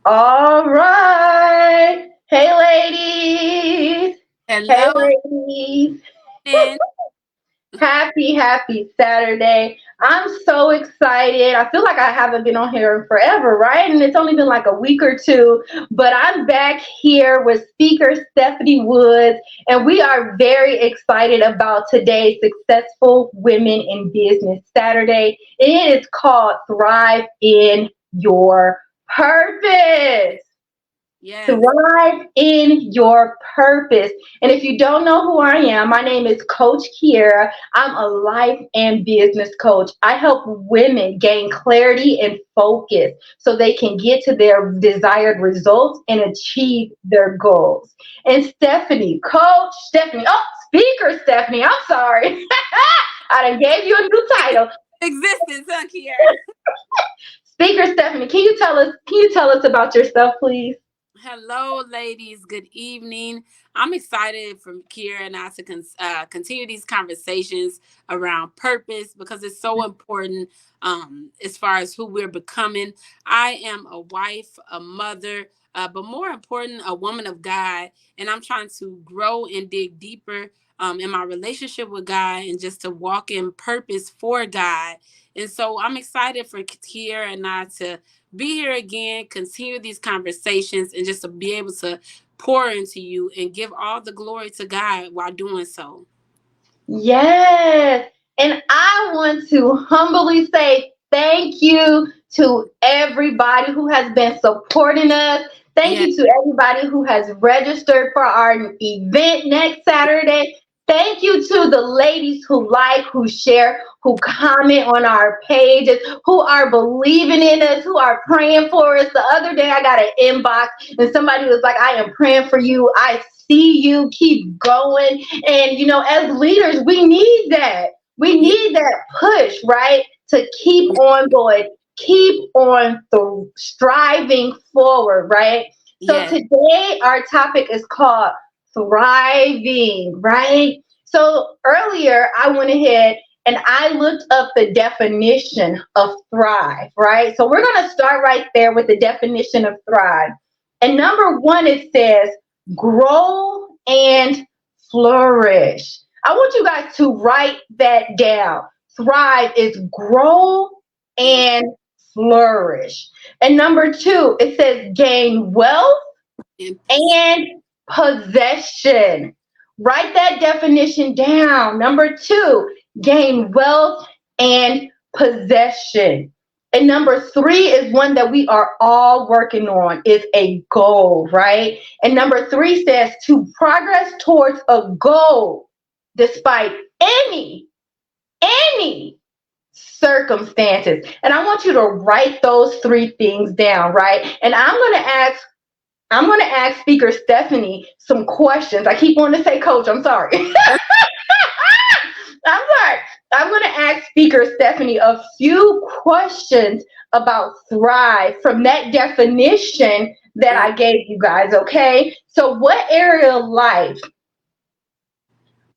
All right. Hey, ladies. Hey, Hello, ladies. and Happy Saturday. I'm so excited. I feel like I haven't been on here in forever, right? And it's only been like a week or two, but I'm back here with speaker Stephanie Woods, and we are very excited about today's Successful Women in Business Saturday. It is called Thrive in Your Purpose. yes, Thrive in your purpose. And if you don't know who I am, my name is Coach Kiera. I'm a life and business coach. I help women gain clarity and focus so they can get to their desired results and achieve their goals. And Stephanie, Coach Stephanie, Speaker Stephanie, I'm sorry. I done gave you a new title. existence, huh, Kiara? Speaker Stephanie, can you tell us about yourself, please? Hello, ladies. Good evening. I'm excited for Kiera and I to continue these conversations around purpose because it's so important as far as who we're becoming. I am a wife, a mother, but more important, a woman of God, and I'm trying to grow and dig deeper in my relationship with God and just to walk in purpose for God. And so I'm excited for Kiera and I to be here again, continue these conversations, and just to be able to pour into you and give all the glory to God while doing so. Yes. And I want to humbly say thank you to everybody who has been supporting us. Thank Yeah, you to everybody who has registered for our event next Saturday. Thank you to the ladies who like, who share, who comment on our pages, who are believing in us, who are praying for us. The other day I got an inbox and somebody was like, I am praying for you. I see you. Keep going. And, as leaders, we need that. We yeah, need that push, right? To keep on going, keep on striving forward, right? So yes. today, our topic is called thriving, right? So earlier, I went ahead and I looked up the definition of thrive, right? So we're going to start right there with the definition of thrive. And number one, it says grow and flourish. I want you guys to write that down. Thrive is grow Mm. and flourish. And number two, it says gain wealth And and possession. Write that definition down. Number two, gain wealth and possession. And number three is one that we are all working on is a goal, right? And number three says to progress towards a goal despite any, any circumstances. And I want you to write those three things down, right? And I'm going to ask Speaker Stephanie some questions. I keep wanting to say coach. I'm sorry. I'm sorry. I'm going to ask Speaker Stephanie a few questions about thrive from that definition that oh, I gave you guys, okay? So, what area of life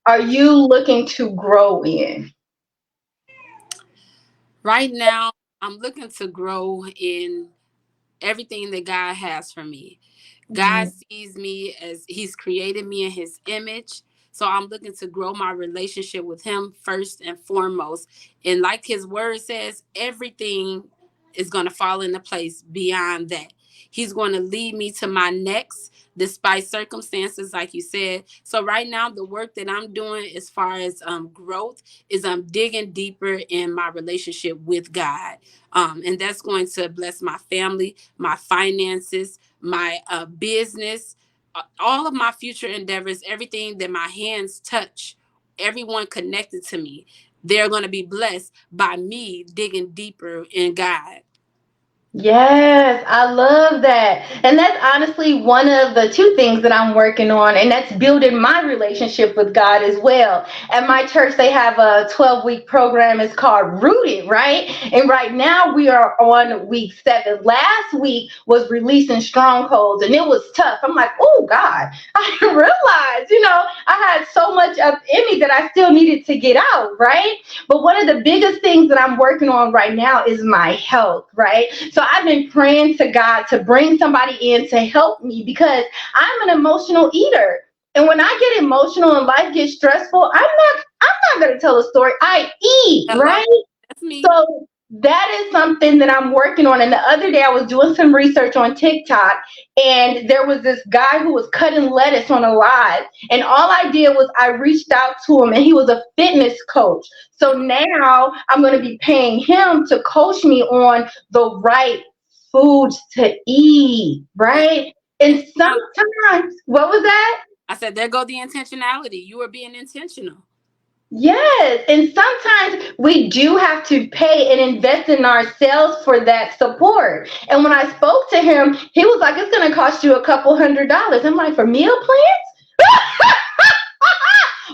are you looking to grow in? right now, I'm looking to grow in everything that God has for me. God Mm. sees me as He's created me in His image. So I'm looking to grow my relationship with Him first and foremost. And like His word says, everything is going to fall into place beyond that. He's going to lead me to my next, despite circumstances, like you said. So right now, the work that I'm doing as far as growth is I'm digging deeper in my relationship with God. And that's going to bless my family, my finances, my business, all of my future endeavors, everything that my hands touch, everyone connected to me, they're going to be blessed by me digging deeper in God. Yes, I love that. And that's honestly one of the two things that I'm working on, and that's building my relationship with God as well. At my church, they have a 12-week program. It's called Rooted, right? And right now we are on week 7. Last week was releasing strongholds, and it was tough. I'm like, oh, God, I didn't realize, I had so much up in me that I still needed to get out, right? But one of the biggest things that I'm working on right now is my health, right? So I've been praying to God to bring somebody in to help me because I'm an emotional eater. And when I get emotional and life gets stressful, I'm not gonna tell a story. I eat, Hello, right? that's me. So that is something that I'm working on. And the other day I was doing some research on TikTok, and there was this guy who was cutting lettuce on a live. And all I did was I reached out to him, and he was a fitness coach. So now I'm going to be paying him to coach me on the right foods to eat, right? And Intentionality. sometimes, what was that? I said, there go the intentionality. You are being intentional. Yes, and sometimes we do have to pay and invest in ourselves for that support. And when I spoke to him, he was like, "It's going to cost you a couple $100." I'm like, "For meal plans?"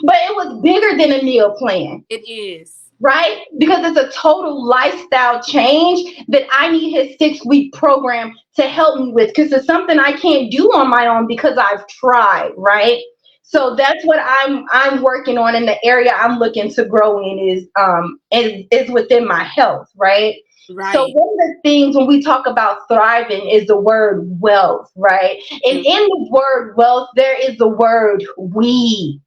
But it was bigger than a meal plan, It is. right? Because it's a total lifestyle change that I need his 6-week program to help me with, because it's something I can't do on my own because I've tried, right? So that's what I'm working on, in the area I'm looking to grow in is within my health, right? So Right. one of the things when we talk about thriving is the word wealth, right? And in the word wealth, there is the word we,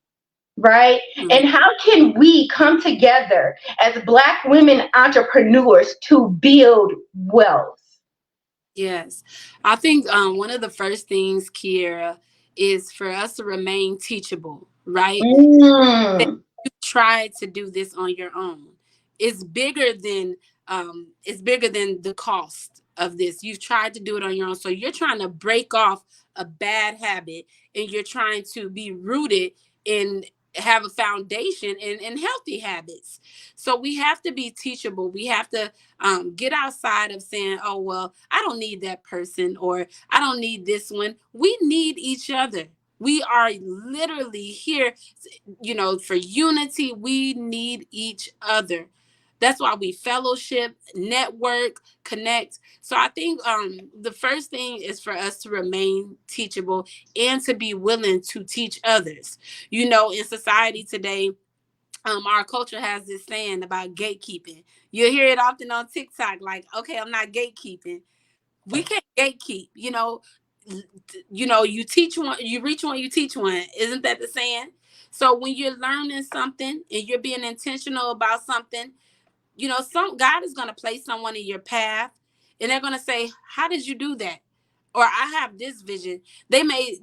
right? Mhm. And how can we come together as Black women entrepreneurs to build wealth? Yes. I think one of the first things, Kiera, is for us to remain teachable, right? That Mm, you tried to do this on your own. It's bigger than the cost of this. You've tried to do it on your own. So you're trying to break off a bad habit, and you're trying to be rooted in have a foundation in healthy habits. So we have to be teachable. We have to get outside of saying, oh, well, I don't need that person, or I don't need this one. We need each other. We are literally here, for unity. We need each other. That's why we fellowship, network, connect. So I think the first thing is for us to remain teachable and to be willing to teach others. In society today, our culture has this saying about gatekeeping. You hear it often on TikTok, like, okay, I'm not gatekeeping. We can't gatekeep. You teach one, you reach one, you teach one. Isn't that the saying? So when you're learning something and you're being intentional about something, some God is going to place someone in your path, and they're going to say, how did you do that? Or I have this vision. They may,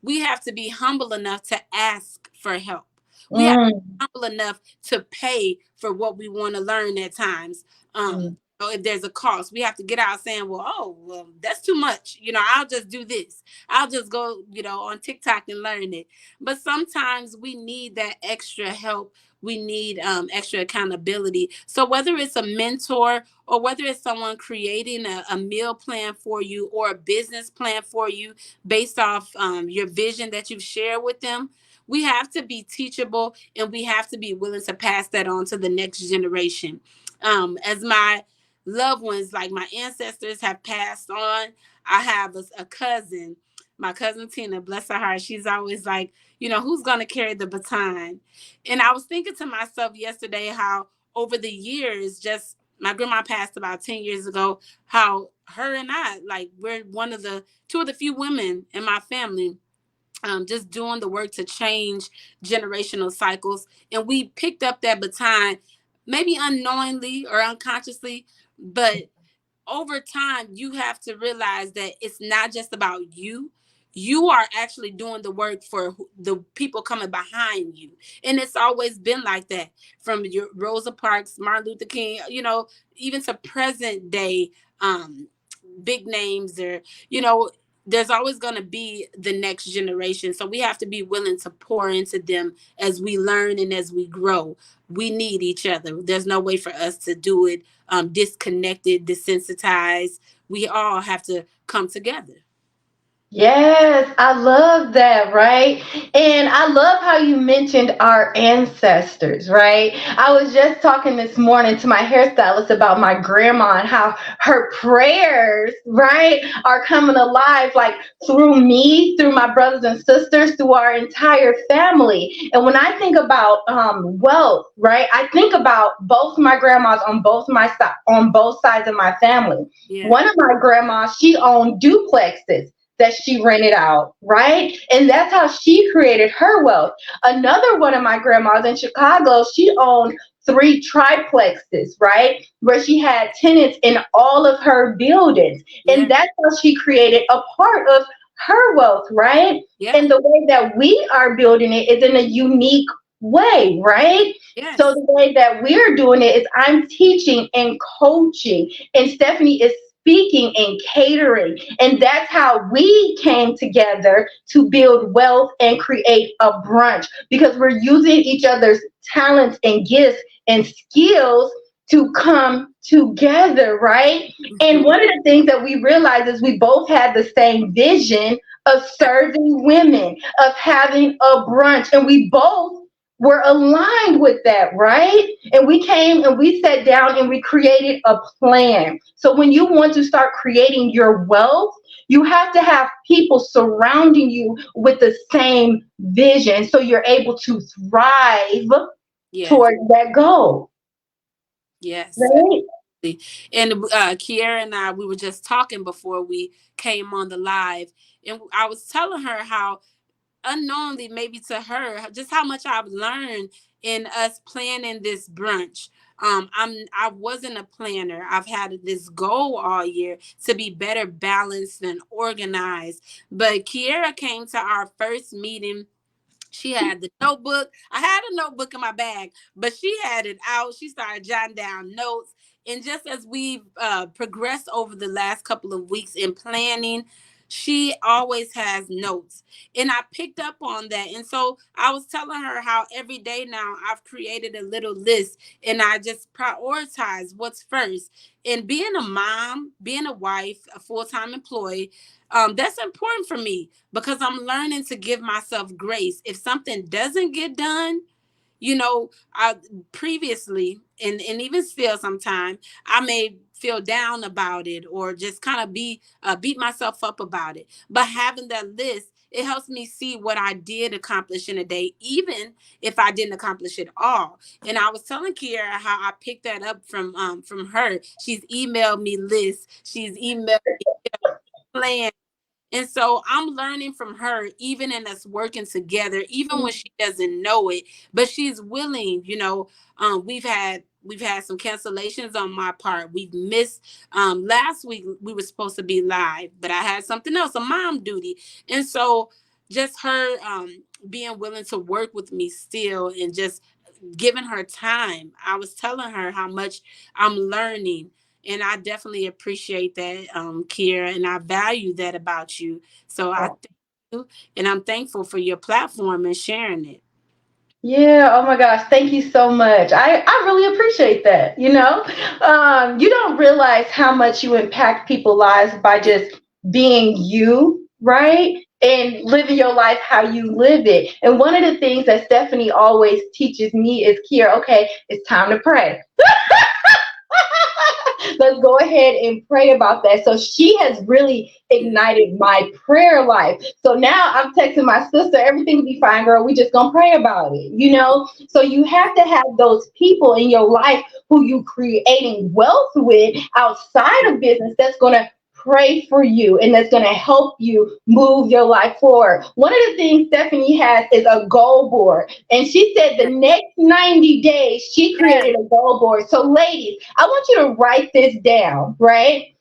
we have to be humble enough to ask for help. We have to be mm, humble enough to pay for what we want to learn at times. mm. So if there's a cost, we have to get out saying, well, that's too much. I'll just do this. I'll just go, on TikTok and learn it. But sometimes we need that extra help. We need extra accountability. So whether it's a mentor, or whether it's someone creating a meal plan for you, or a business plan for you based off your vision that you've shared with them, we have to be teachable, and we have to be willing to pass that on to the next generation. As my loved ones, like my ancestors, have passed on, I have a cousin, my cousin Tina, bless her heart. She's always like, who's going to carry the baton? And I was thinking to myself yesterday how over the years, just my grandma passed about 10 years ago, how her and I, like, we're two of the few women in my family, just doing the work to change generational cycles. And we picked up that baton, maybe unknowingly or unconsciously, but over time, you have to realize that it's not just about you. You are actually doing the work for the people coming behind you. And it's always been like that, from your Rosa Parks, Martin Luther King, even to present day um, big names, or, you know, there's always going to be the next generation. So we have to be willing to pour into them as we learn and as we grow. We need each other. There's no way for us to do it disconnected, desensitized. We all have to come together. Yes, I love that, right? And I love how you mentioned our ancestors, right? I was just talking this morning to my hairstylist about my grandma and how her prayers, right, are coming alive like through me, through my brothers and sisters, through our entire family. And when I think about wealth, right, I think about both my grandmas on on both sides of my family. Yeah. One of my grandmas, she owned duplexes that she rented out, right? And that's how she created her wealth. Another one of my grandmas in Chicago, she owned three triplexes, right? Where she had tenants in all of her buildings. Yeah. And that's how she created a part of her wealth, right? Yeah. And the way that we are building it is in a unique way, right? So Yes. the way that we're doing it is I'm teaching and coaching, and Stephanie is speaking and catering. And that's how we came together to build wealth and create a brunch, because we're using each other's talents and gifts and skills to come together, right? And Mhm. one of the things that we realized is we both had the same vision of serving women, of having a brunch, and we both were aligned with that, right? And we came and we sat down and we created a plan. So when you want to start creating your wealth, you have to have people surrounding you with the same vision so you're able to thrive Yes. toward that goal, Yes. right? And Kiera and I, we were just talking before we came on the live, and I was telling her how unknowingly, maybe to her, just how much I've learned in us planning this brunch. I wasn't a planner. I've had this goal all year to be better balanced and organized. But Kiera came to our first meeting. She had the notebook. I had a notebook in my bag, but she had it out. She started jotting down notes. And just as we've progressed over the last couple of weeks in planning, she always has notes. And I picked up on that. And so I was telling her how every day now I've created a little list and I just prioritize what's first. And being a mom, being a wife, a full time employee, that's important for me because I'm learning to give myself grace. If something doesn't get done, I previously and even still sometimes I may feel down about it or just kind of be beat myself up about it. But having that list, it helps me see what I did accomplish in a day, even if I didn't accomplish it all. And I was telling Kiera how I picked that up from her. She's emailed me lists. She's emailed me plans. And so I'm learning from her, even in us working together, even when she doesn't know it, but she's willing. We've had some cancellations on my part. We've missed last week. We were supposed to be live, but I had something else, a mom duty, and so just her being willing to work with me still, and just giving her time. I was telling her how much I'm learning. And I definitely appreciate that, Kiera, and I value that about you. So I thank you, and I'm thankful for your platform and sharing it. Yeah, oh my gosh, thank you so much. I really appreciate that. You don't realize how much you impact people's lives by just being you, right? And living your life how you live it. And one of the things that Stephanie always teaches me is, Kiera, okay, it's time to pray. Let's go ahead and pray about that. So she has really ignited my prayer life. So now I'm texting my sister, everything will be fine, girl. We just gonna pray about it. So you have to have those people in your life who you creating wealth with outside of business that's gonna pray for you and that's going to help you move your life forward. One of the things Stephanie has is a goal board. And she said the next 90 days, she Yes, created a goal board. So, ladies, I want you to write this down, right?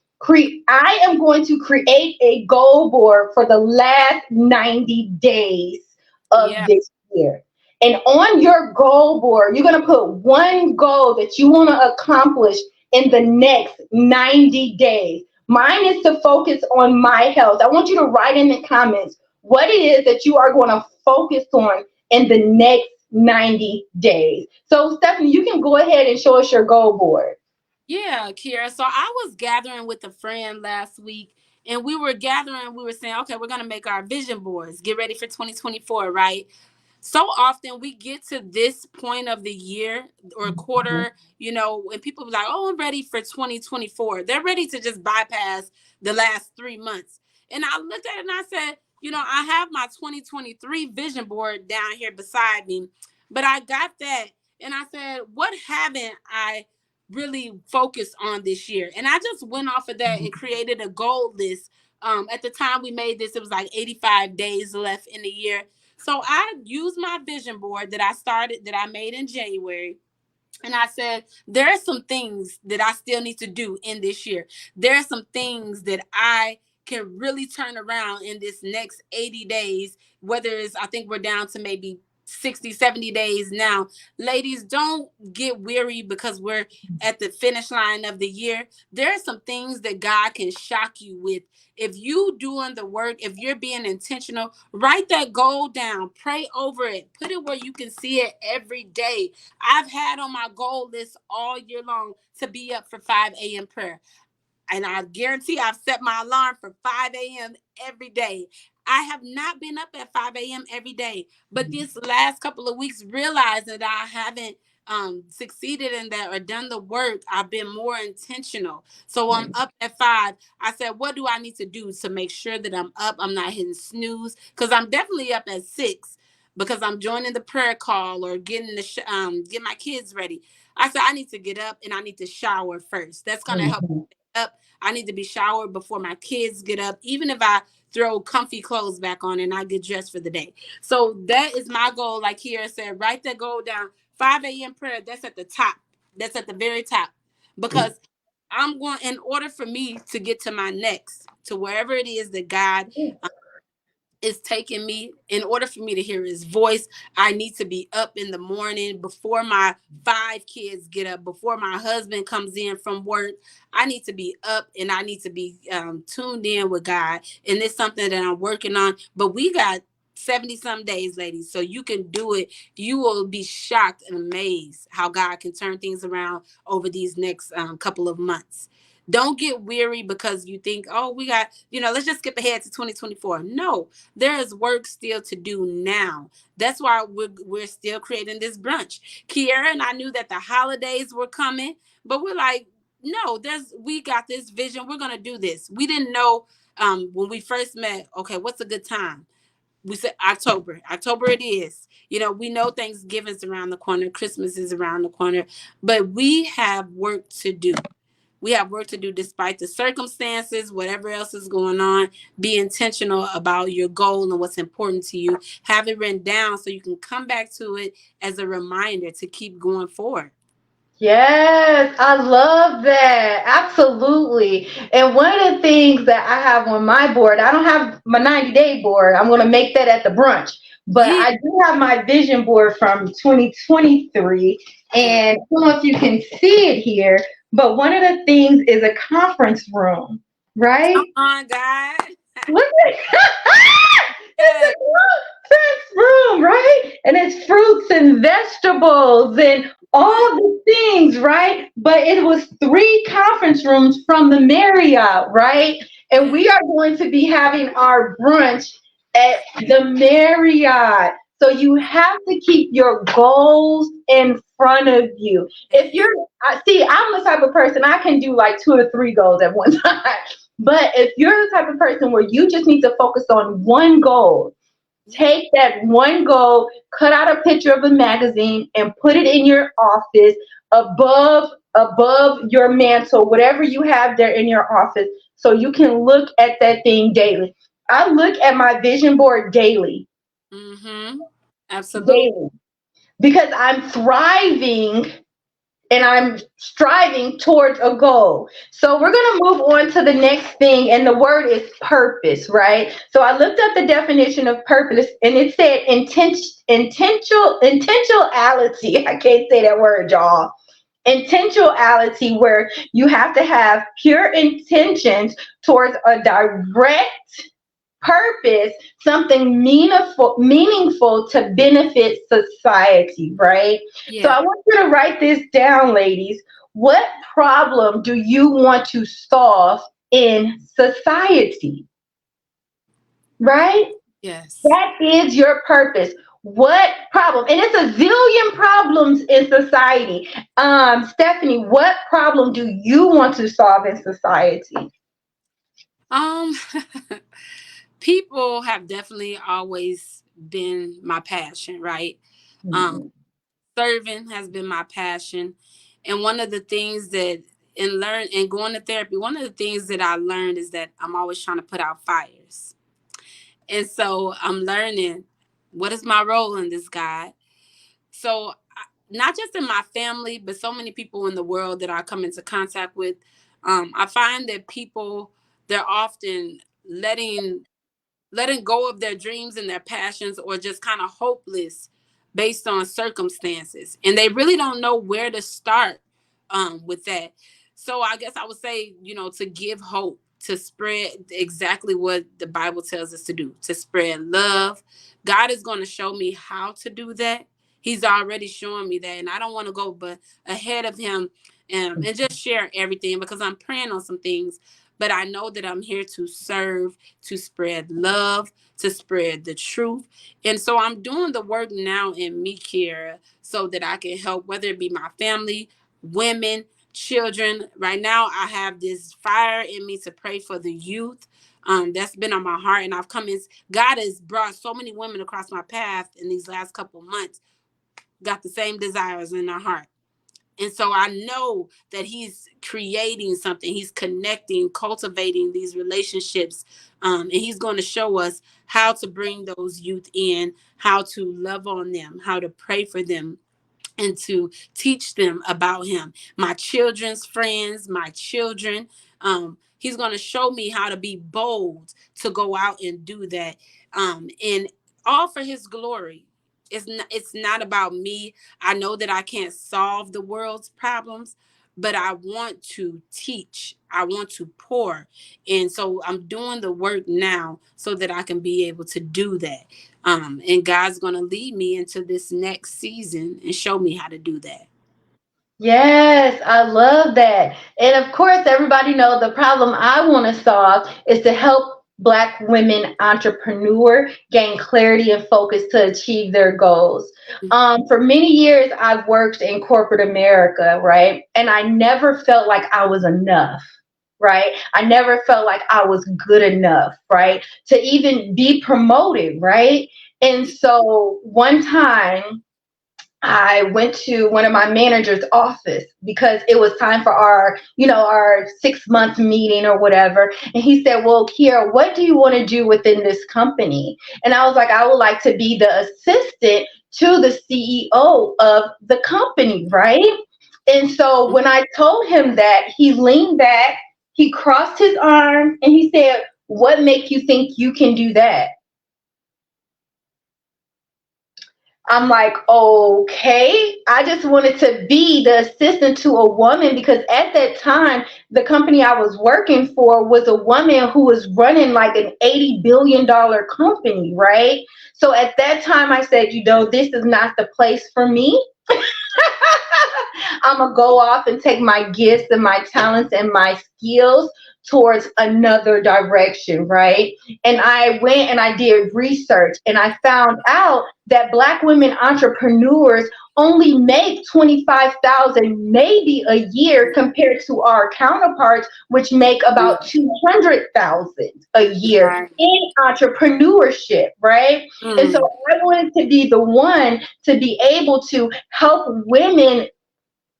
I am going to create a goal board for the last 90 days of yeah, this year. And on your goal board, you're going to put one goal that you want to accomplish in the next 90 days. Mine is to focus on my health. I want you to write in the comments what it is that you are going to focus on in the next 90 days. So, Stephanie, you can go ahead and show us your goal board. yeah, Kiera. So I was gathering with a friend last week, and we were gathering, we were saying, okay, we're going to make our vision boards, get ready for 2024, right? So often we get to this point of the year or quarter, when people be like, oh, I'm ready for 2024. They're ready to just bypass the last 3 months. And I looked at it and I said, I have my 2023 vision board down here beside me, but I got that. And I said, what haven't I really focused on this year? And I just went off of that and created a goal list. At the time we made this, it was like 85 days left in the year. So I used my vision board that I made in January. And I said, there are some things that I still need to do in this year. There are some things that I can really turn around in this next 80 days, whether it's, I think we're down to maybe 60, 70 days now. Ladies, don't get weary because we're at the finish line of the year. There are some things that God can shock you with. If you doing the work, if you're being intentional, write that goal down, pray over it, put it where you can see it every day. I've had on my goal list all year long to be up for 5 a.m. prayer. And I guarantee I've set my alarm for 5 a.m. every day. I have not been up at 5 a.m. every day, but this last couple of weeks, realized that I haven't succeeded in that or done the work. I've been more intentional. So I'm up at 5. I said, what do I need to do to make sure that I'm up? I'm not hitting snooze, because I'm definitely up at 6 because I'm joining the prayer call or getting get my kids ready. I said, I need to get up and I need to shower first. That's going to help me up. I need to be showered before my kids get up, even if I throw comfy clothes back on and I get dressed for the day. So that is my goal. Like Kiera said, write that goal down. 5 a.m. prayer, that's at the top. That's at the very top. Because I'm going, in order for me to get to my next, to wherever it is that God is taking me, in order for me to hear his voice, I need to be up in the morning before my 5 kids get up, before my husband comes in from work. I need to be up and I need to be tuned in with God. And it's something that I'm working on. But we got 70 some days, ladies, so you can do it. You will be shocked and amazed how God can turn things around over these next couple of months. Don't get weary because you think, oh, we got, let's just skip ahead to 2024. No, there is work still to do now. That's why we're still creating this brunch. Kiera and I knew that the holidays were coming, but we're like, no, we got this vision. We're going to do this. We didn't know when we first met, okay, what's a good time? We said October. October it is. We know Thanksgiving's around the corner. Christmas is around the corner. But we have work to do. We have work to do despite the circumstances, whatever else is going on. Be intentional about your goal and what's important to you. Have it written down so you can come back to it as a reminder to keep going forward. Yes, I love that. Absolutely. And one of the things that I have on my board, I don't have my 90-day board. I'm going to make that at the brunch. But I do have my vision board from 2023. And I don't know if you can see it here, but one of the things is a conference room, right? Come on, God. Look at it's a conference room, right? And it's fruits and vegetables and all the things, right? But it was 3 conference rooms from the Marriott, right? And we are going to be having our brunch at the Marriott. So you have to keep your goals in front of you. I'm the type of person, I can do like 2 or 3 goals at one time. But if you're the type of person where you just need to focus on one goal, take that one goal, cut out a picture of a magazine and put it in your office above your mantle, whatever you have there in your office, so you can look at that thing daily. I look at my vision board daily. Mm-hmm. Absolutely. Daily. Because I'm thriving and I'm striving towards a goal. So we're going to move on to the next thing, and the word is purpose, right? So I looked up the definition of purpose, and it said intentionality. I can't say that word, y'all. Intentionality, where you have to have pure intentions towards a direct purpose, something meaningful to benefit society, right? Yeah. So I want you to write this down, ladies. What problem do you want to solve in society, right? Yes. That is your purpose. What problem? And it's a zillion problems in society. Stephanie, what problem do you want to solve in society? Um, people have definitely always been my passion, right? Um, Mhm. Serving has been my passion. And one of the things that in going to therapy, one of the things that I learned is that I'm always trying to put out fires. And so I'm learning what is my role in this, God. So not just in my family, but so many people in the world that I come into contact with, I find that people, they're often letting go of their dreams and their passions, or just kind of hopeless based on circumstances, and they really don't know where to start with that. So I guess I would say, to give hope, to spread exactly what the Bible tells us to do, to spread love. God is going to show me how to do that. He's already showing me that, and I don't want to go but ahead of him, and just share everything, because I'm praying on some things. But I know that I'm here to serve, to spread love, to spread the truth. And so I'm doing the work now in me, Kiara, so that I can help, whether it be my family, women, children. Right now, I have this fire in me to pray for the youth. That's been on my heart. And God has brought so many women across my path in these last couple months, got the same desires in their heart. And so I know that he's creating something. He's connecting, cultivating these relationships. And he's going to show us how to bring those youth in, how to love on them, how to pray for them, and to teach them about him. My children's friends, my children. He's going to show me how to be bold to go out and do that. And all for his glory. It's not about me. I know that I can't solve the world's problems, but I want to teach. I want to pour. And so I'm doing the work now so that I can be able to do that. And God's going to lead me into this next season and show me how to do that. Yes, I love that. And of course, everybody knows the problem I want to solve is to help Black women entrepreneur gain clarity and focus to achieve their goals. For many years, I've worked in corporate America, right? And I never felt like I was enough, right? I never felt like I was good enough, right? To even be promoted, right? And so one time, I went to one of my manager's office because it was time for our 6 month meeting or whatever. And he said, "Well, Kiara, what do you want to do within this company?" And I was like, "I would like to be the assistant to the CEO of the company, right?" And so when I told him that, he leaned back, he crossed his arm, and he said, "What make you think you can do that?" I'm like, okay. I just wanted to be the assistant to a woman because at that time, the company I was working for was a woman who was running like an $80 billion company, right? So at that time, I said, this is not the place for me. I'm going to go off and take my gifts and my talents and my skills towards another direction, right? And I went and I did research and I found out that Black women entrepreneurs only make 25,000 maybe a year compared to our counterparts, which make about 200,000 a year Right. in entrepreneurship, right? And so Mm. I wanted to be the one to be able to help women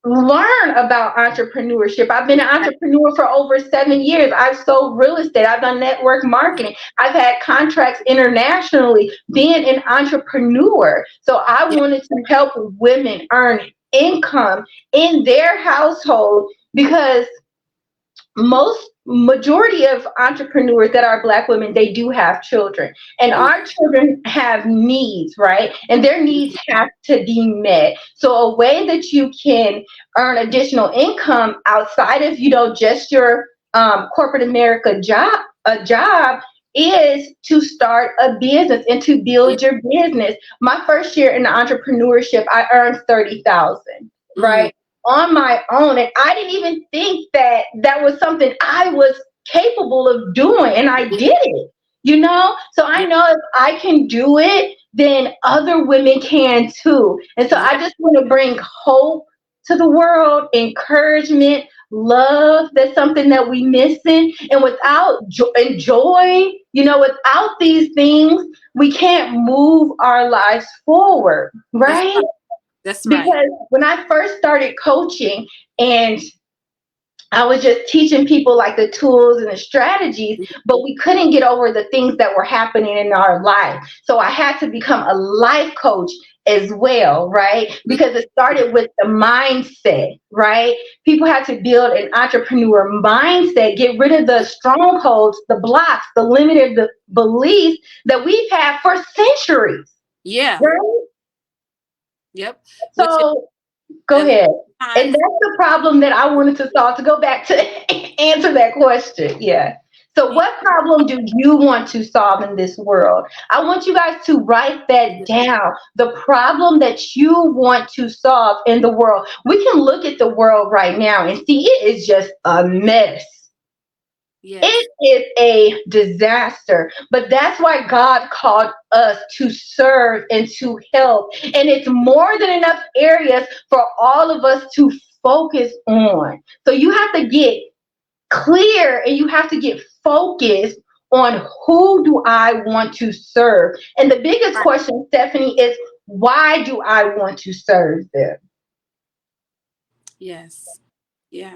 learn about entrepreneurship. I've been an entrepreneur for over 7 years. I've sold real estate. I've done network marketing. I've had contracts internationally being an entrepreneur. So I Yeah. wanted to help women earn income in their household because most majority of entrepreneurs that are Black women, they do have children, and our children have needs, right? And their needs have to be met. So a way that you can earn additional income outside of just your corporate America job is to start a business and to Yeah. build your business. My first year in entrepreneurship, I earned 30,000, Mm. right? On my own. And I didn't even think that that was something I was capable of doing, and I did it. So I Yeah. know if I can do it, then other women can too. And so I Yeah. just want to bring hope to the world, encouragement, love. That's something that we missing. And without and joy, without these things, we can't move our lives forward, That's right? right. That's right. Because when I first started coaching, and I was just teaching people like the tools and the strategies, but we couldn't get over the things that were happening in our life. So I had to become a life coach as well, right? Because it started with the mindset, right? People had to build an entrepreneur mindset, get rid of the strongholds, the blocks, the limited beliefs that we've had for centuries, Yeah. right? Yep. Which is So go a lot ahead. of And times. that's the problem that I wanted to solve, to go back to answer that question. Yeah. So, Yeah. what problem do you want to solve in this world? I want you guys to write that down. The problem that you want to solve in the world. We can look at the world right now and see it is just a mess. Yes. It is a disaster, but that's why God called us to serve and to help. And it's more than enough areas for all of us to focus on. So you have to get clear and you have to get focused on, who do I want to serve? And the biggest Right. question, Stephanie, is why do I want to serve them? Yes. Yeah.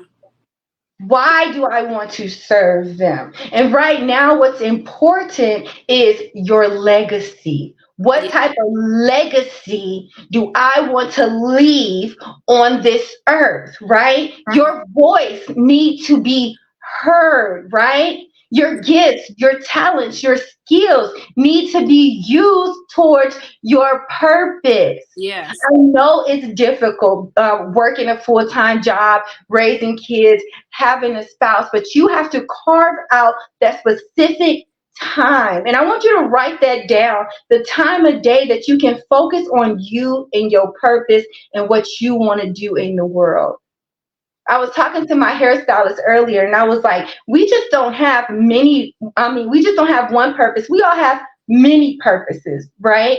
Why do I want to serve them? And right now, what's important is your legacy. What Yeah. type of legacy do I want to leave on this earth, right? Right. Your voice needs to be heard, right? Your gifts, your talents, your skills need to be used towards your purpose. Yes. I know it's difficult working a full time job, raising kids, having a spouse, but you have to carve out that specific time. And I want you to write that down, the time of day that you can focus on you and your purpose and what you want to do in the world. I was talking to my hairstylist earlier and I was like, we just don't have many, we just don't have one purpose. We all have many purposes, right?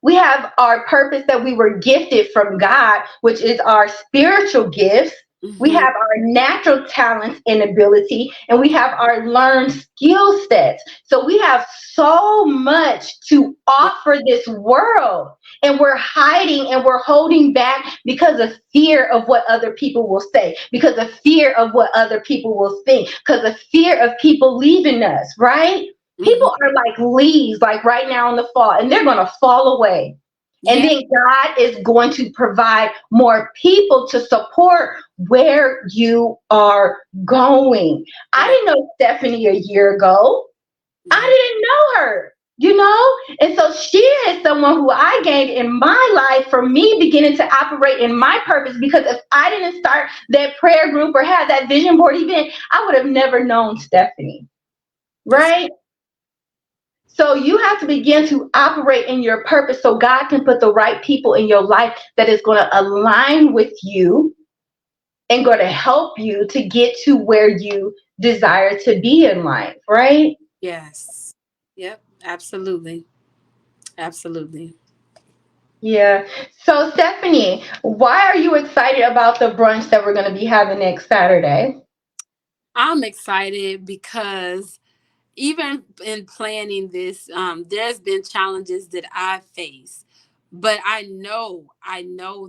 We have our purpose that we were gifted from God, which is our spiritual gifts. We Hmm. have our natural talents and ability, and we have our learned skill sets. So we have so much to offer this world, and we're hiding and we're holding back because of fear of what other people will say, because of fear of what other people will think, because of fear of people leaving us, right? Hmm. People are like leaves, like right now in the fall, and they're going to fall away. And Yeah. then God is going to provide more people to support where you are going. I Right. didn't know Stephanie a year ago. I Yeah. didn't know her. And so she is someone who I gained in my life for me beginning to operate in my purpose. Because if I didn't start that prayer group or have that vision board event, I would have never known Stephanie, That's right? So you have to begin to operate in your purpose so God can put the right people in your life that is going to align with you and going to help you to get to where you desire to be in life, right? yes. Yep. Absolutely. Absolutely. Yeah. So Stephanie, why are you excited about the brunch that we're going to be having next Saturday? I'm excited because even in planning this, there's been challenges that I face, but I know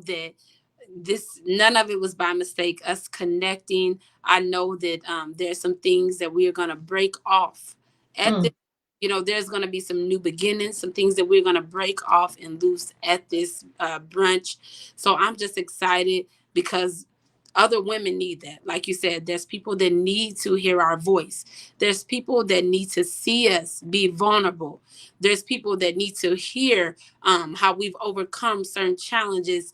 that this none of it was by mistake. Us connecting, I know that there's some things that we are going to break off at Mm. this. There's going to be some new beginnings, some things that we're going to break off and loose at this brunch. So I'm just excited because other women need that. Like you said, there's people that need to hear our voice. There's people that need to see us be vulnerable. There's people that need to hear how we've overcome certain challenges,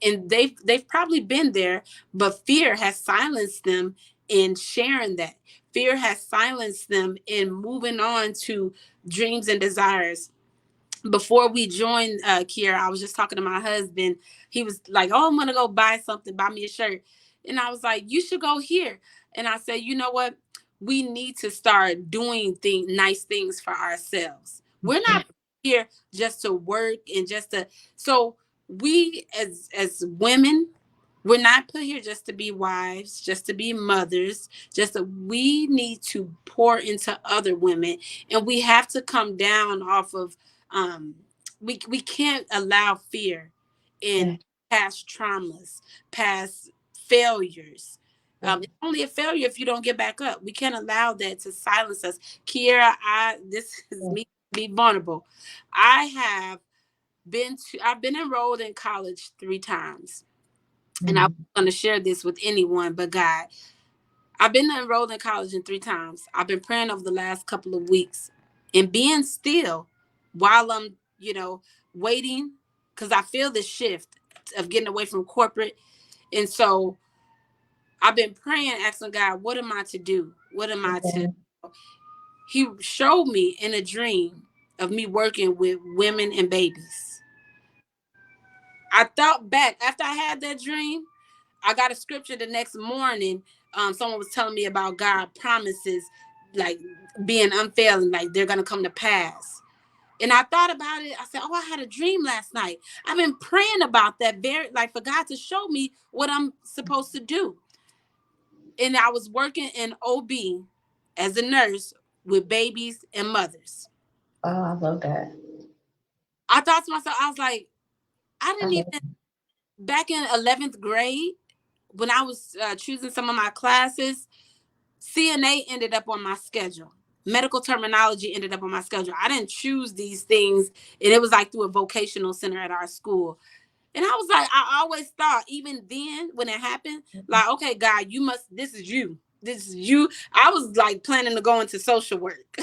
and they've probably been there, but fear has silenced them in sharing that. Fear has silenced them in moving on to dreams and desires. Before we joined Kiera, I was just talking to my husband. He was like, "Oh, I'm gonna go buy something, buy me a shirt," and I was like, "You should go here." And I said, "You know what? we need to start doing nice things for ourselves. We're not here just to work and just to, so we as women, we're not put here just to be wives, just to be mothers, just to, we need to pour into other women, and we have to come down off of um we can't allow fear Yeah. in past traumas, past failures. Yeah. It's only a failure if you don't get back up. We can't allow that to silence us. Kiera, this is me be vulnerable. I have I've been enrolled in college 3 times. And I was going to share this with anyone but God. I've been enrolled in college in 3 times. I've been praying over the last couple of weeks and being still while I'm, waiting, because I feel this shift of getting away from corporate. And so I've been praying, asking God, what am I to do? What am I to? He showed me in a dream of me working with women and babies. I thought back after I had that dream. I got a scripture the next morning. Someone was telling me about God promises, like being unfailing, like they're gonna come to pass. And I thought about it. I said, "Oh, I had a dream last night. I've been praying about that, very like for God to show me what I'm supposed to do." And I was working in OB as a nurse with babies and mothers. Oh, I love that. I thought to myself, I was like, I didn't even back in 11th grade when I was choosing some of my classes. CNA ended up on my schedule. Medical terminology ended up on my schedule. I didn't choose these things, and it was like through a vocational center at our school. And I was like, I always thought, even then when it happened, like, okay, God, you must, this is you. This is you. I was like planning to go into social work.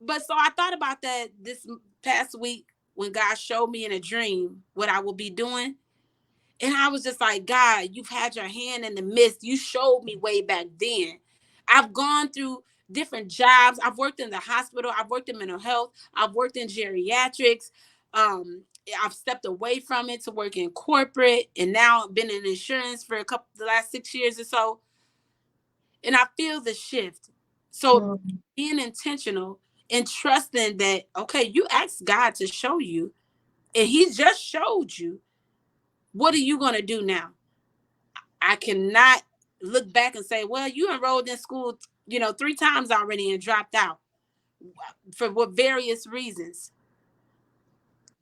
But so I thought about that this past week when God showed me in a dream what I will be doing. And I was just like, God, you've had your hand in the midst. You showed me way back then. I've gone through different jobs. I've worked in the hospital. I've worked in mental health. I've worked in geriatrics. I've stepped away from it to work in corporate, and now I've been in insurance for the last 6 years or so. And I feel the shift. So being intentional and trusting that, okay, you asked God to show you, and he just showed you. What are you going to do now? I cannot look back and say, well, you enrolled in school, 3 times already and dropped out for what various reasons.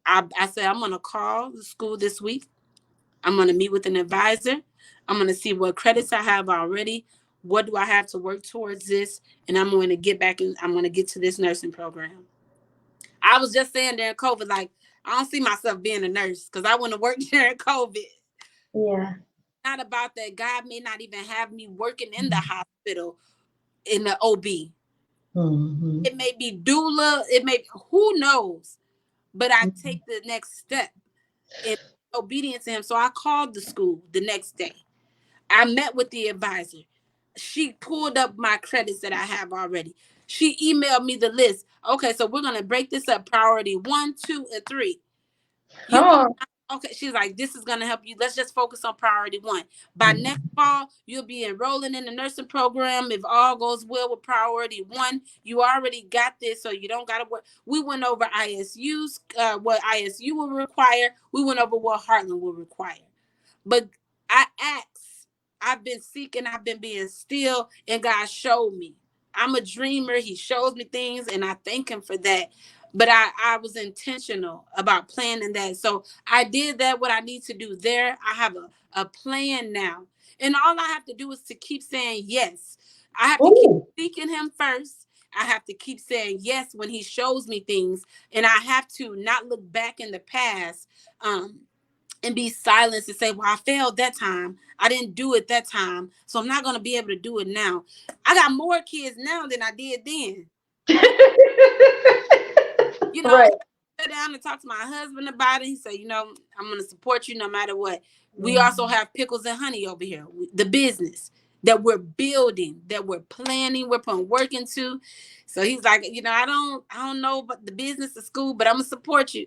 I said, I'm going to call the school this week. I'm going to meet with an advisor. I'm going to see what credits I have already. What do I have to work towards this? And I'm going to get back and I'm going to get to this nursing program. I was just saying during COVID, like, I don't see myself being a nurse because I wouldn't have worked during COVID. Yeah. Not about that. God may not even have me working in the hospital in the OB. It may be doula. It may, who knows? But I take the next step in obedience to him. So I called the school the next day. I met with the advisor. She pulled up my credits that I have already. She emailed me the list. Okay, so we're gonna break this up. Priority 1, 2, and 3. Okay, she's like, this is gonna help you. Let's just focus on priority 1. By next fall, you'll be enrolling in the nursing program. If all goes well with priority 1, you already got this, so you don't gotta work. We went over ISU's, what ISU will require. We went over what Heartland will require. But I asked, I've been seeking, I've been being still, and God showed me. I'm a dreamer. He shows me things, and I thank him for that. But I was intentional about planning that. So I did that, what I need to do there. I have a plan now. And all I have to do is to keep saying yes. I have to keep seeking him first. I have to keep saying yes when he shows me things. And I have to not look back in the past and be silenced and say, well, I failed that time. I didn't do it that time. So I'm not going to be able to do it now. I got more kids now than I did then. Right. I sat down and talk to my husband about it. He said, I'm going to support you no matter what. We also have Pickles and Honey over here, the business that we're building, that we're planning, we're putting work into. So he's like, I don't know about the business of school, but I'm going to support you.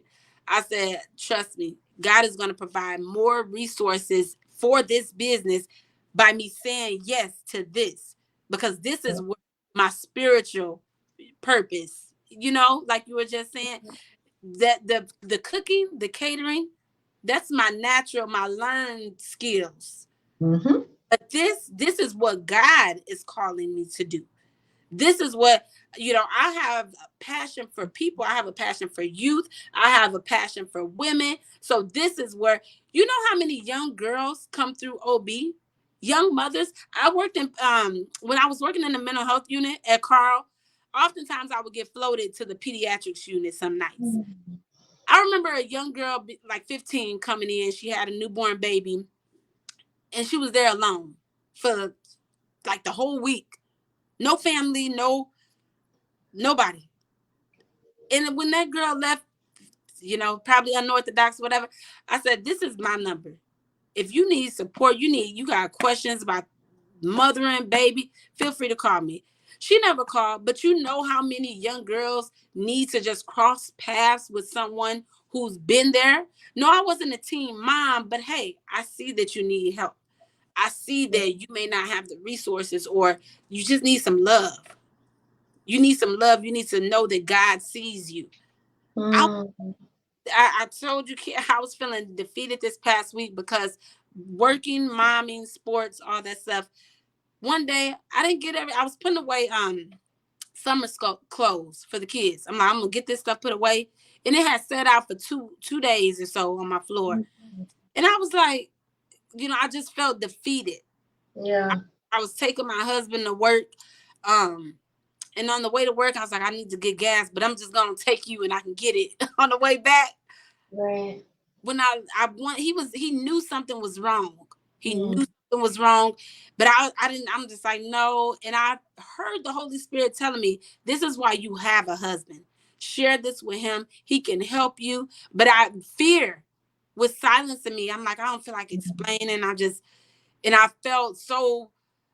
I said, trust me, God is going to provide more resources for this business by me saying yes to this. because this is what my spiritual purpose, like you were just saying, that the cooking, the catering, that's my natural, my learned skills. Mm-hmm. But this is what God is calling me to do. This is what, I have a passion for people. I have a passion for youth. I have a passion for women. So this is where, how many young girls come through OB, young mothers. I worked in, when I was working in the mental health unit at Carl, oftentimes I would get floated to the pediatrics unit some nights. Mm-hmm. I remember a young girl, like 15, coming in. She had a newborn baby, and she was there alone for like the whole week. No family, nobody. And when that girl left, probably unorthodox, whatever, I said, this is my number. If you need support, you got questions about mothering, baby, feel free to call me. She never called, but how many young girls need to just cross paths with someone who's been there. No, I wasn't a teen mom, but hey, I see that you need help. I see that you may not have the resources, or you just need some love. You need some love. You need to know that God sees you. I told you, I was feeling defeated this past week because working, momming, sports, all that stuff. One day I didn't get I was putting away summer clothes for the kids. I'm like, I'm gonna get this stuff put away, and it had sat out for two days or so on my floor. Mm-hmm. And I was like, I just felt defeated. Yeah. I was taking my husband to work, and on the way to work, I was like, I need to get gas, but I'm just gonna take you and I can get it on the way back. Right. When he knew something was wrong. He knew something was wrong, but I didn't. I'm just like, no. And I heard the Holy Spirit telling me, this is why you have a husband. Share this with him. He can help you. But fear was silencing me. I'm like, I don't feel like explaining. I felt so.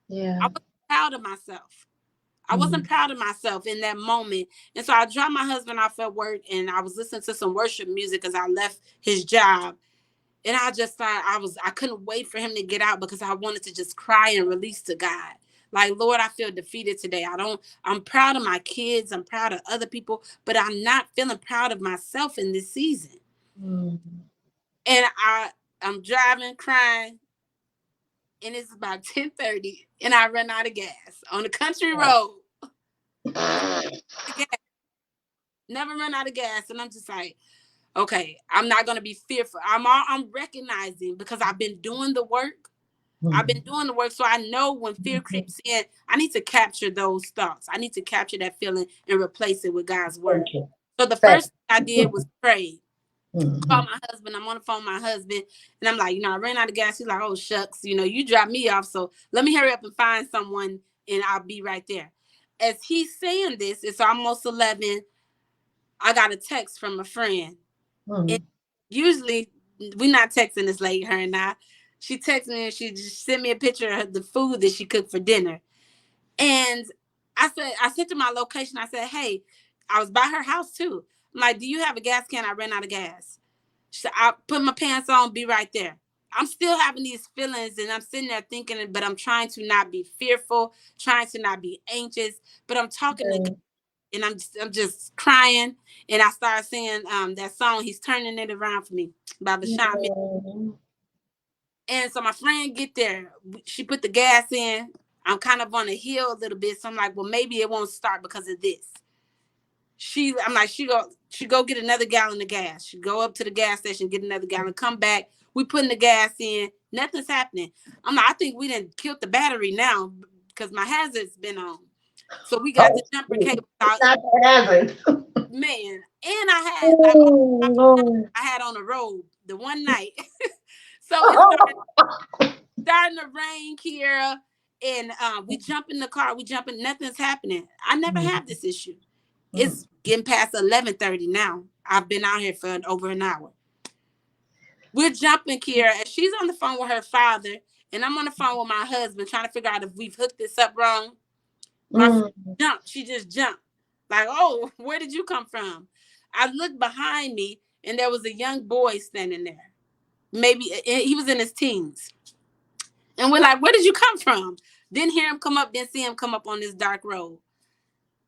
Yeah. I wasn't proud of myself. I wasn't proud of myself in that moment. And so I dropped my husband off at work, and I was listening to some worship music as I left his job. And I just thought I couldn't wait for him to get out, because I wanted to just cry and release to God. Like, Lord, I feel defeated today. I'm proud of my kids. I'm proud of other people, but I'm not feeling proud of myself in this season. Mm-hmm. And I'm driving, crying, and it's about 10:30, and I run out of gas on a country road. Never run out of gas. And I'm just like, okay, I'm not going to be fearful. I'm recognizing, because I've been doing the work. Mm-hmm. I've been doing the work. So I know when fear creeps in, I need to capture those thoughts. I need to capture that feeling and replace it with God's word. So the first thing I did was pray. Mm-hmm. Call my husband. I'm on the phone with my husband, and I'm like, I ran out of gas. He's like, oh, shucks, you dropped me off. So let me hurry up and find someone, and I'll be right there. As he's saying this, it's almost 11. I got a text from a friend. Mm-hmm. And usually we're not texting this late, her and I. She texted me, and she just sent me a picture of the food that she cooked for dinner. And I said to my location, I said, hey, I was by her house too. I'm like, do you have a gas can? I ran out of gas. I put my pants on, be right there. I'm still having these feelings, and I'm sitting there thinking, but I'm trying to not be fearful, trying to not be anxious, but I'm talking to God, and I'm just crying. And I started singing that song, He's Turning It Around for Me, by Vashawn. And so my friend get there. She put the gas in. I'm kind of on a hill a little bit. So I'm like, well, maybe it won't start because of this. She go get another gallon of gas. She go up to the gas station, get another gallon, come back. We putting the gas in. Nothing's happening. I'm like, I think we done killed the battery now, because my hazard's been on. So we got the jumper cable out. Not the hazard. Man, and I had I had on the road the one night. So it's starting to rain, Kiera, and we jump in the car. Nothing's happening. I never have this issue. It's getting past 11:30 now. I've been out here for over an hour. We're jumping, Kiera, and she's on the phone with her father, and I'm on the phone with my husband trying to figure out if we've hooked this up wrong. My friend jumped. She just jumped. Like, oh, where did you come from? I looked behind me, and there was a young boy standing there. Maybe he was in his teens. And we're like, where did you come from? Didn't hear him come up, didn't see him come up on this dark road.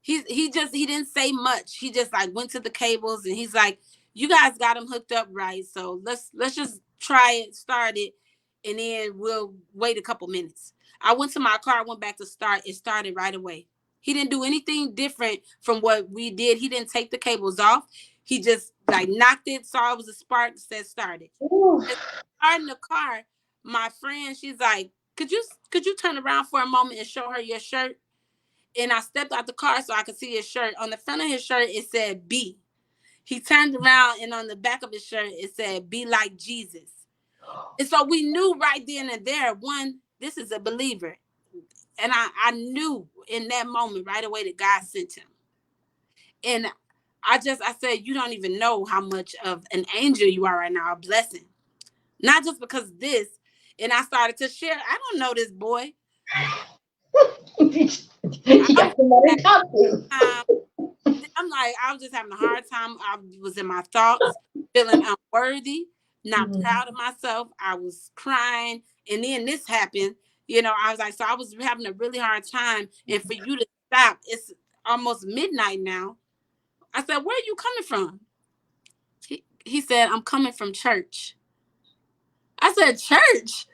He didn't say much. He just like went to the cables and he's like, you guys got him hooked up right. So let's just try it, start it, and then we'll wait a couple minutes. I went to my car, went back to start. It started right away. He didn't do anything different from what we did. He didn't take the cables off. He just like knocked it, saw it was a spark, said started. Starting the car, my friend, she's like, could you turn around for a moment and show her your shirt? And I stepped out the car so I could see his shirt. On the front of his shirt, it said B. He turned around and on the back of his shirt, it said, be like Jesus. And so we knew right then and there, one, this is a believer. And I knew in that moment right away that God sent him. And I said, you don't even know how much of an angel you are right now, a blessing. Not just because this. And I started to share, I don't know this boy. I'm like, I was just having a hard time. I was in my thoughts, feeling unworthy, not proud of myself. I was crying. And then this happened. You know, I was like, so I was having a really hard time. And for you to stop, it's almost midnight now. I said, where are you coming from? He said, I'm coming from church. I said, church?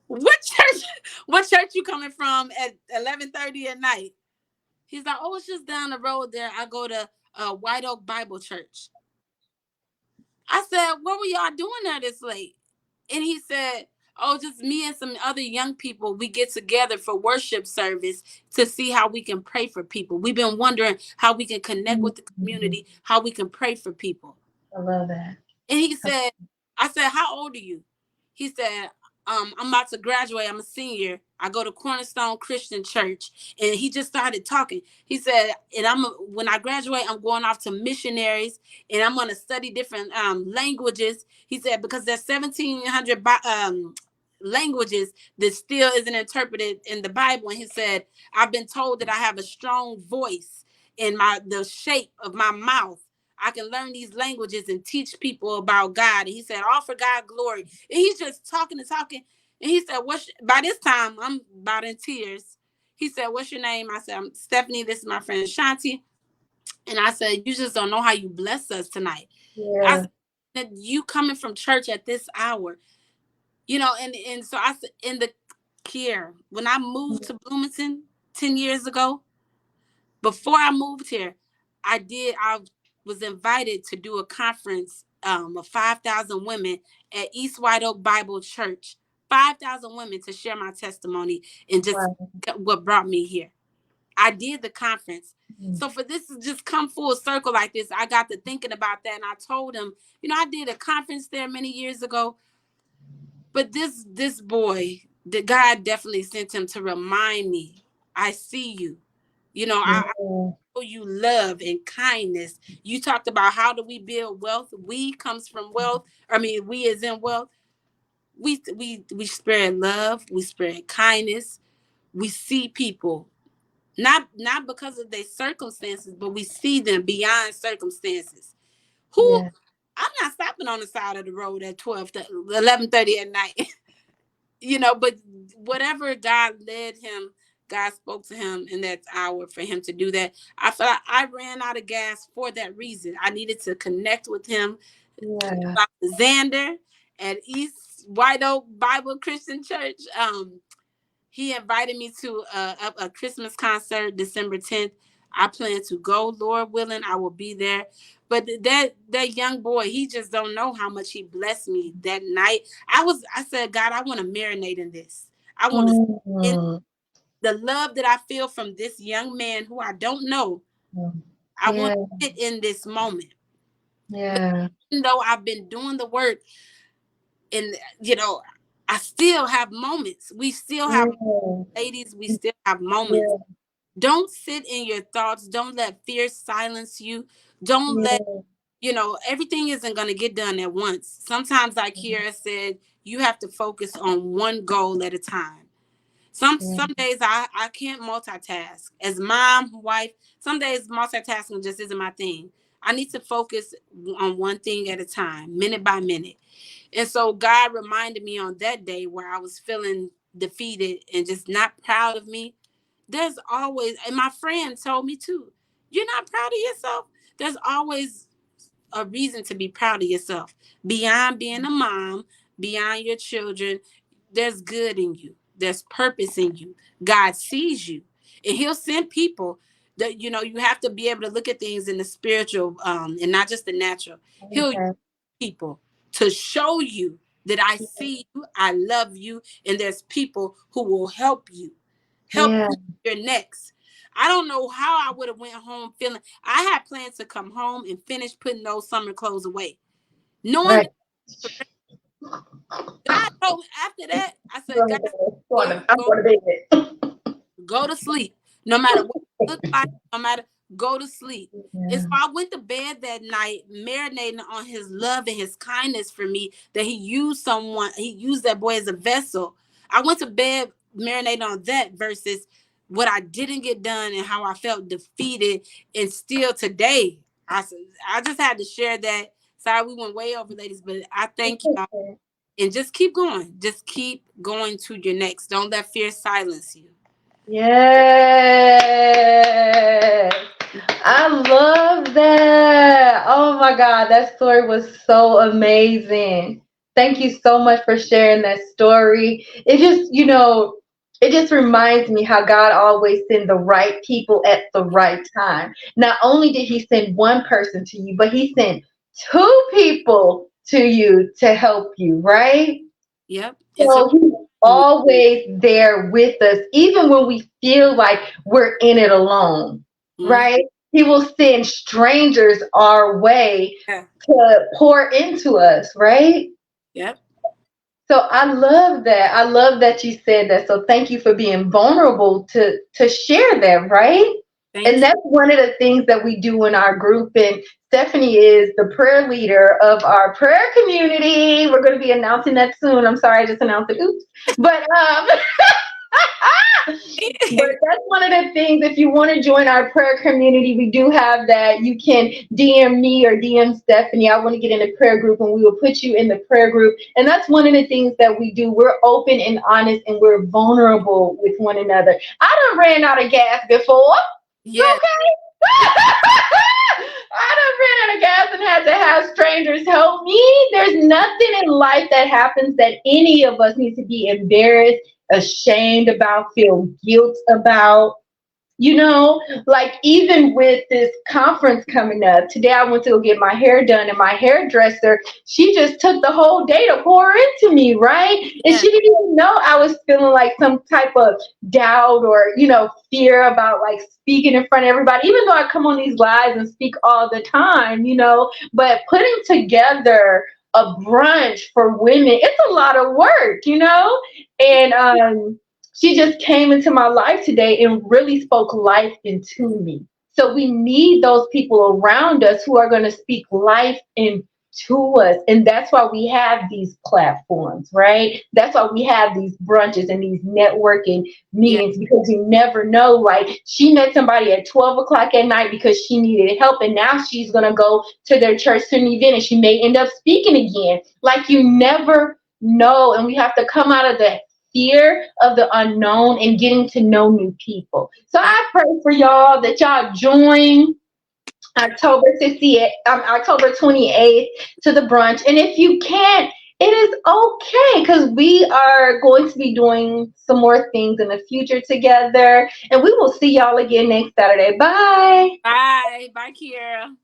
What church? What church you coming from at 11:30 at night? He's like, oh, it's just down the road there. I go to White Oak Bible Church. I said, what were y'all doing there this late? And he said, oh, just me and some other young people. We get together for worship service to see how we can pray for people. We've been wondering how we can connect with the community, how we can pray for people. I love that. And he said, I said, how old are you? He said, I'm about to graduate. I'm a senior. I go to Cornerstone Christian Church. And he just started talking. He said, and when I graduate, I'm going off to missionaries and I'm going to study different languages. He said, because there's 1,700 languages that still isn't interpreted in the Bible. And he said, I've been told that I have a strong voice in the shape of my mouth. I can learn these languages and teach people about God. And he said, all for God glory. And he's just talking and talking. And he said, by this time, I'm about in tears. He said, what's your name? I said, I'm Stephanie. This is my friend Shanti. And I said, you just don't know how you bless us tonight. Yeah. I said, you coming from church at this hour. You know, and so I said, in the care, when I moved to Bloomington 10 years ago, before I moved here, I was invited to do a conference of 5,000 women at East White Oak Bible Church. 5,000 women to share my testimony and just what brought me here. I did the conference. So for this to just come full circle like this, I got to thinking about that. And I told him, you know, I did a conference there many years ago. But this boy, the God definitely sent him to remind me, I see you. You know, I you love and kindness. You talked about how do we build wealth? We comes from wealth. I mean, we is in wealth. We spread love. We spread kindness. We see people, not because of their circumstances, but we see them beyond circumstances. I'm not stopping on the side of the road at 11:30 at night. You know, but whatever God led him, God spoke to him in that hour for him to do that. I felt like I ran out of gas for that reason. I needed to connect with him. Dr. Xander at East White Oak Bible Christian Church. He invited me to a Christmas concert December 10th. I plan to go, Lord willing, I will be there. But that young boy, he just don't know how much he blessed me that night. I said, God, I want to marinate in this. I want to the love that I feel from this young man who I don't know. I want to sit in this moment. Yeah. But even though I've been doing the work, and you know, I still have moments. We still have ladies, we still have moments. Don't sit in your thoughts. Don't let fear silence you. Don't let, you know, everything isn't going to get done at once. Sometimes, like Kiera said, you have to focus on one goal at a time. Some days I can't multitask. As mom, wife, some days multitasking just isn't my thing. I need to focus on one thing at a time, minute by minute. And so God reminded me on that day where I was feeling defeated and just not proud of me, there's always, and my friend told me too, you're not proud of yourself. There's always a reason to be proud of yourself. Beyond being a mom, beyond your children, there's good in you. There's purpose in you. God sees you. And he'll send people that, you know, you have to be able to look at things in the spiritual, and not just the natural. He'll use people to show you that I see you, I love you, and there's people who will help you. Help you your next. I don't know how I would have went home feeling. I had plans to come home and finish putting those summer clothes away. Knowing God told me after that, I said, God, go to sleep. No matter what it looks like, no matter, go to sleep. And so I went to bed that night marinating on his love and his kindness for me, that he used that boy as a vessel. I went to bed marinating on that versus what I didn't get done and how I felt defeated. And still today, I just had to share that. Sorry, we went way over, ladies, but I thank you. And just keep going. Just keep going to your next. Don't let fear silence you. Yes. I love that. Oh my God, that story was so amazing. Thank you so much for sharing that story. It just, it just reminds me how God always sends the right people at the right time. Not only did he send one person to you, but he sent two people to you to help you, right? Yep. So he's always there with us, even when we feel like we're in it alone, right? He will send strangers our way to pour into us, right? Yep. So I love that. I love that you said that. So thank you for being vulnerable to share that, right? And that's one of the things that we do in our group. And Stephanie is the prayer leader of our prayer community. We're going to be announcing that soon. I'm sorry, I just announced it. Oops. But but that's one of the things. If you want to join our prayer community, we do have that. You can DM me or DM Stephanie. I want to get in the prayer group, and we will put you in the prayer group. And that's one of the things that we do. We're open and honest, and we're vulnerable with one another. I done ran out of gas before. Yeah. Okay. I done ran out of gas and had to have strangers help me. There's nothing in life that happens that any of us need to be embarrassed, ashamed about, feel guilt about. Like even with this conference coming up, today I went to go get my hair done, and my hairdresser, she just took the whole day to pour into me, right? And she didn't even know I was feeling like some type of doubt or, fear about like speaking in front of everybody, even though I come on these lives and speak all the time, but putting together a brunch for women, it's a lot of work, and she just came into my life today and really spoke life into me. So we need those people around us who are going to speak life into us. And that's why we have these platforms, right? That's why we have these brunches and these networking meetings, because you never know. Like, she met somebody at 12 o'clock at night because she needed help. And now she's going to go to their church to an event, and she may end up speaking again. Like, you never know. And we have to come out of the fear of the unknown and getting to know new people. So I pray for y'all that y'all join October 28th to the brunch. And if you can't, it is okay, because we are going to be doing some more things in the future together. And we will see y'all again next Saturday. Bye. Bye. Bye, Kiera.